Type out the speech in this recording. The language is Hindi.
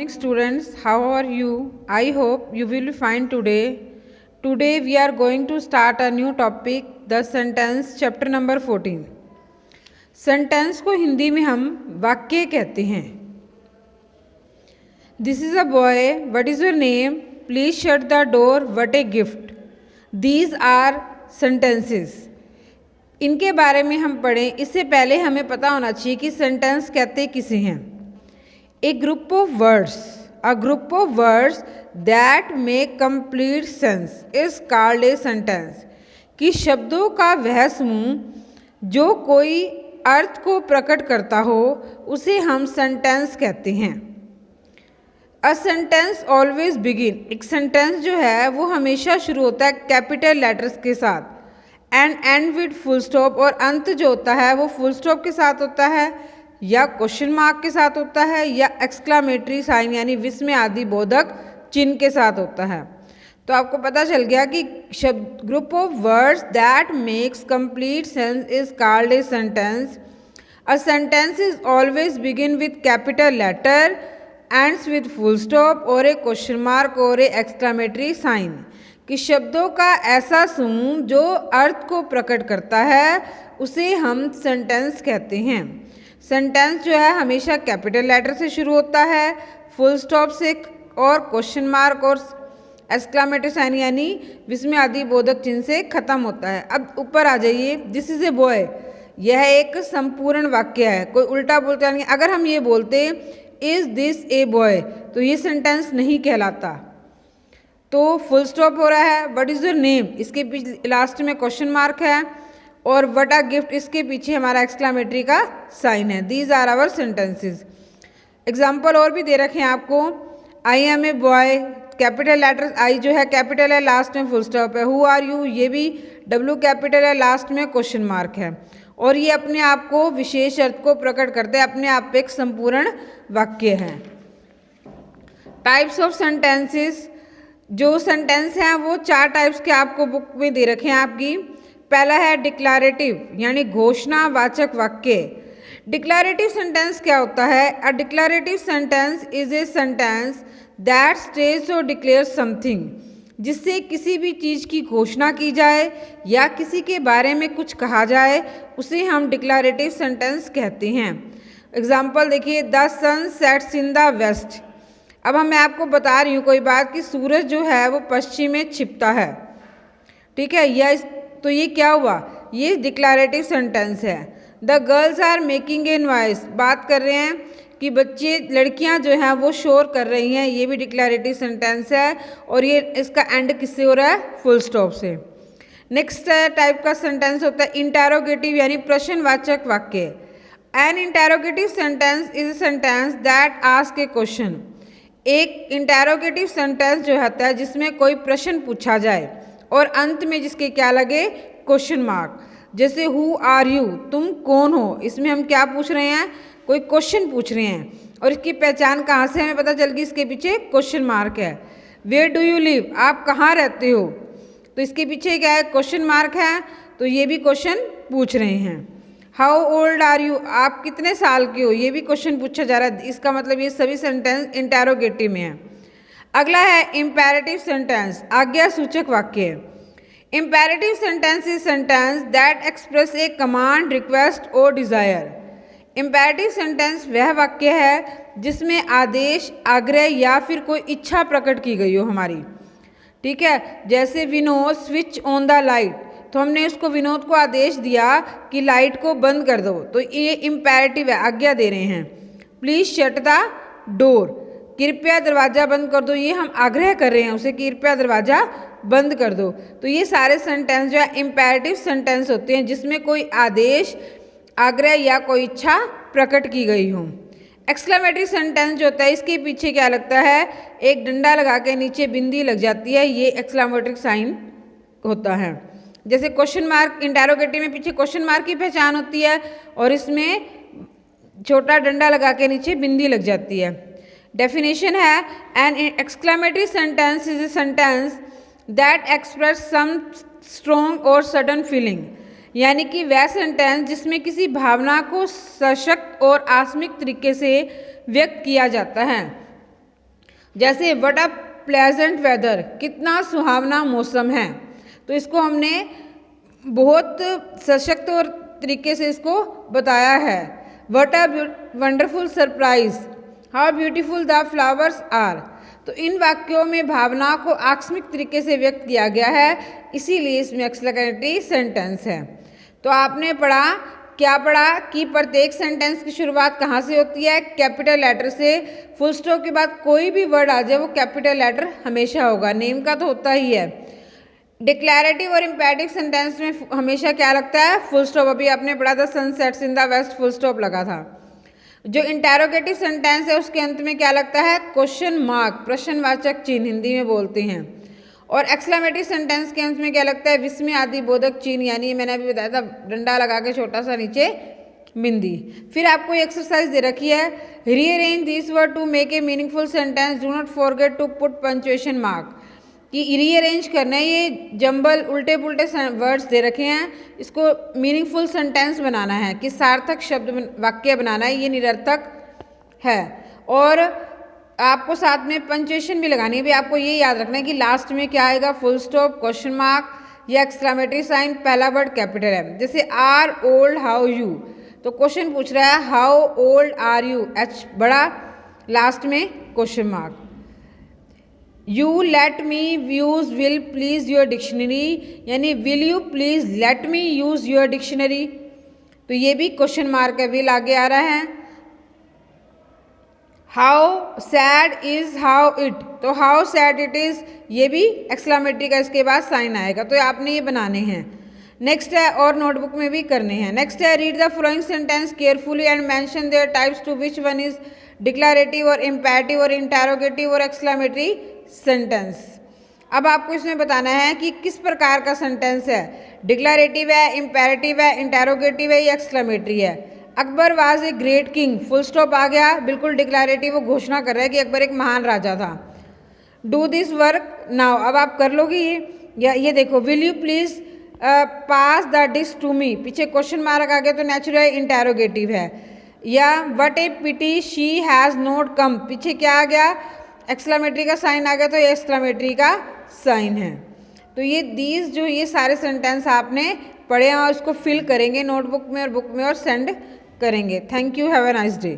Morning students, how are you? I hope you will be fine today. Today we are going to start a new topic, the sentence chapter number 14. Sentence को हिंदी में हम वाक्य कहते हैं. This is a boy. What is your name? Please shut the door. What a gift. These are sentences. इनके बारे में हम पढ़ें इससे पहले हमें पता होना चाहिए कि सेंटेंस कहते किसे हैं. A group of words that make complete sense is called a sentence. कि शब्दों का वह समूह जो कोई अर्थ को प्रकट करता हो उसे हम सेंटेंस कहते हैं. A sentence always begin. एक सेंटेंस जो है वो हमेशा शुरू होता है कैपिटल लेटर्स के साथ एंड विद फुल स्टॉप, और अंत जो होता है वो फुल स्टॉप के साथ होता है या क्वेश्चन मार्क के साथ होता है या एक्सक्लामेटरी साइन यानी विस्मय आदि बोधक चिन्ह के साथ होता है. तो आपको पता चल गया कि शब्द group of words that makes complete sense is called a sentence. A sentence is always begin with capital letter, ends with full stop और ए क्वेश्चन मार्क और ए एक्सक्लामेटरी साइन. कि शब्दों का ऐसा समूह जो अर्थ को प्रकट करता है उसे हम सेंटेंस कहते हैं. सेंटेंस जो है हमेशा कैपिटल लेटर से शुरू होता है, फुल स्टॉप से और क्वेश्चन मार्क और एक्सक्लामेटरी साइन यानी विस्मय आदि बोधक चिन्ह से खत्म होता है. अब ऊपर आ जाइए. This is a boy. यह एक संपूर्ण वाक्य है, कोई उल्टा बोलते नहीं. अगर हम ये बोलते इज दिस ए बॉय तो ये सेंटेंस नहीं कहलाता. तो फुल स्टॉप हो रहा है. व्हाट इज योर नेम, इसके पीछे लास्ट में क्वेश्चन मार्क है, और व्हाट अ गिफ्ट इसके पीछे हमारा एक्सक्लामेटरी का साइन है. These are our sentences. Example और भी दे रखे हैं आपको. I am a boy, capital letter I जो है कैपिटल है, लास्ट में फुल स्टॉप है. हु आर यू, ये भी डब्ल्यू कैपिटल है, लास्ट में क्वेश्चन मार्क है. और ये अपने आप को विशेष अर्थ को प्रकट करते हैं, अपने आप एक संपूर्ण वाक्य है. Types of sentences. जो सेंटेंस हैं वो 4 टाइप्स के आपको बुक में दे रखे हैं आपकी. पहला है डिक्लारेटिव यानी घोषणावाचक वाक्य. डिक्लारेटिव सेंटेंस क्या होता है? A declarative sentence is a sentence that states और डिक्लेयर्स समथिंग. जिससे किसी भी चीज़ की घोषणा की जाए या किसी के बारे में कुछ कहा जाए उसे हम डिक्लारेटिव सेंटेंस कहते हैं. एग्जाम्पल देखिए. The sun sets in the west. अब मैं आपको बता रही हूँ कोई बात कि सूरज जो है वो पश्चिम में छिपता है. ठीक है. या तो ये क्या हुआ? ये डिक्लारेटिव सेंटेंस है. The girls are making a noise. बात कर रहे हैं कि बच्चे लड़कियां जो हैं वो शोर कर रही हैं. ये भी डिक्लारेटिव सेंटेंस है, और ये इसका एंड किससे हो रहा है? फुल स्टॉप से. नेक्स्ट टाइप का सेंटेंस होता है इंटेरोगेटिव यानी प्रश्नवाचक वाक्य. N interrogative sentence is a sentence that ask A question. एक इंटेरोगेटिव सेंटेंस जो होता है जिसमें कोई प्रश्न पूछा जाए और अंत में जिसके क्या लगे? Question mark. जैसे हु आर यू, तुम कौन हो, इसमें हम क्या पूछ रहे हैं? कोई क्वेश्चन पूछ रहे हैं, और इसकी पहचान कहाँ से हमें पता चल गई? इसके पीछे क्वेश्चन मार्क है. वेयर डू यू लिव, आप कहाँ रहते हो, तो इसके पीछे क्या है? क्वेश्चन मार्क है. तो ये भी क्वेश्चन पूछ रहे हैं. हाउ ओल्ड आर यू, आप कितने साल के हो, ये भी क्वेश्चन पूछा जा रहा है. इसका मतलब ये सभी सेंटेंस इंटेरोगेटिव में है. अगला है इम्पेरेटिव सेंटेंस, आज्ञा सूचक वाक्य. Imperative sentence is sentence that express A command, request और डिजायर. इम्पेरेटिव सेंटेंस वह वाक्य है जिसमें आदेश, आग्रह या फिर कोई इच्छा प्रकट की गई हो हमारी. ठीक है. जैसे Vinod switch on the light, तो हमने उसको विनोद को आदेश दिया कि लाइट को बंद कर दो, तो ये इम्पेरेटिव है, आज्ञा दे रहे हैं. प्लीज शट द डोर, कृपया दरवाज़ा बंद कर दो, ये हम आग्रह कर रहे हैं उसे कि कृपया दरवाज़ा बंद कर दो. तो ये सारे सेंटेंस जो है इम्पेरेटिव सेंटेंस होते हैं जिसमें कोई आदेश, आग्रह या कोई इच्छा प्रकट की गई हो. एक्सक्लेमेटरी सेंटेंस जो होता है इसके पीछे क्या लगता है? एक डंडा लगा के नीचे बिंदी लग जाती है, ये एक्सक्लेमेटरी साइन होता है. जैसे क्वेश्चन मार्क इंटेरोगेटिव में पीछे क्वेश्चन मार्क की पहचान होती है, और इसमें छोटा डंडा लगा के नीचे बिंदी लग जाती है. डेफिनेशन है an exclamatory sentence is a sentence that express some strong और सडन फीलिंग. यानी कि वह सेंटेंस जिसमें किसी भावना को सशक्त और आकस्मिक तरीके से व्यक्त किया जाता है. जैसे व्हाट अ प्लेजेंट वेदर, कितना सुहावना मौसम है। तो इसको हमने बहुत सशक्त और तरीके से इसको बताया है। What a wonderful surprise, how beautiful the flowers are. तो इन वाक्यों में भावना को आकस्मिक तरीके से व्यक्त किया गया है, इसीलिए इसमें एक्सक्लेमेटरी सेंटेंस है। तो आपने पढ़ा, क्या पढ़ा कि प्रत्येक सेंटेंस की शुरुआत कहाँ से होती है? कैपिटल लेटर से। फुल स्टॉप के बाद कोई भी वर्ड आ जाए वो कैपिटल लेटर हमेशा होगा, नेम का तो होता ही है। डिक्लैरेटिव और इम्पेरेटिव सेंटेंस में हमेशा क्या लगता है? Full stop. अभी आपने पढ़ा था sunsets in the west, full stop लगा था। जो इंटेरोगेटिव सेंटेंस है उसके अंत में क्या लगता है? क्वेश्चन मार्क, प्रश्नवाचक चिन्ह हिंदी में बोलते हैं। और एक्सक्लेमेटरी सेंटेंस के अंत में क्या लगता है? विस्मय आदि बोधक चिन्ह, यानी मैंने अभी बताया था डंडा लगा के छोटा सा नीचे बिंदी। फिर आपको एक्सरसाइज दे रखी है, rearrange this word to make a meaningful sentence, do not forget to put punctuation mark. कि रीअरेंज करना है, ये जंबल उल्टे पुल्टे वर्ड्स दे रखे हैं, इसको मीनिंगफुल सेंटेंस बनाना है कि सार्थक शब्द वाक्य बनाना है, ये निरर्थक है। और आपको साथ में पंक्चुएशन भी लगानी है। भी आपको ये याद रखना है कि लास्ट में क्या आएगा? फुल स्टॉप, क्वेश्चन मार्क या एक्सक्लेमेटरी साइन, पहला वर्ड कैपिटल है। जैसे आर ओल्ड हाउ यू, तो क्वेश्चन पूछ रहा है how old are you, H बड़ा, लास्ट में question mark. You let me use will please your dictionary, यानी will you please let me use your dictionary, तो ये भी क्वेश्चन मार्क है, विल आगे आ रहा है। How sad is how it, तो हाउ सैड इट इज, ये भी एक्सक्लेमेटरी का इसके बाद साइन आएगा, तो आपने ये बनाने हैं। नेक्स्ट है, और नोटबुक में भी करने हैं। नेक्स्ट है, read the following sentence carefully and mention their types to which one is declarative और इम्पेरेटिव और इंटेरोगेटिव और एक्सक्लेमेटरी सेंटेंस। अब आपको इसमें बताना है कि किस प्रकार का सेंटेंस है, डिक्लेरेटिव है, इम्पेरेटिव है, इंटेरोगेटिव है या एक्सक्लेमेटरी है। Akbar was a great king, full stop आ गया, बिल्कुल डिक्लेरेटिव, वो घोषणा कर रहा है कि अकबर एक महान राजा था। डू दिस वर्क नाउ, अब आप कर लोगे ये, या ये देखो, will you please pass the dish to me, पीछे क्वेश्चन मार्क आ गया तो नेचुरल इंटेरोगेटिव है। या what a pity she has not come, पीछे क्या आ गया? एक्सक्लेमेटरी का साइन आ गया, तो ये एक्सक्लेमेटरी का साइन है। तो ये दीज जो ये सारे सेंटेंस आपने पढ़े हैं और इसको फिल करेंगे नोटबुक में और बुक में और सेंड करेंगे। Thank you, have a nice day.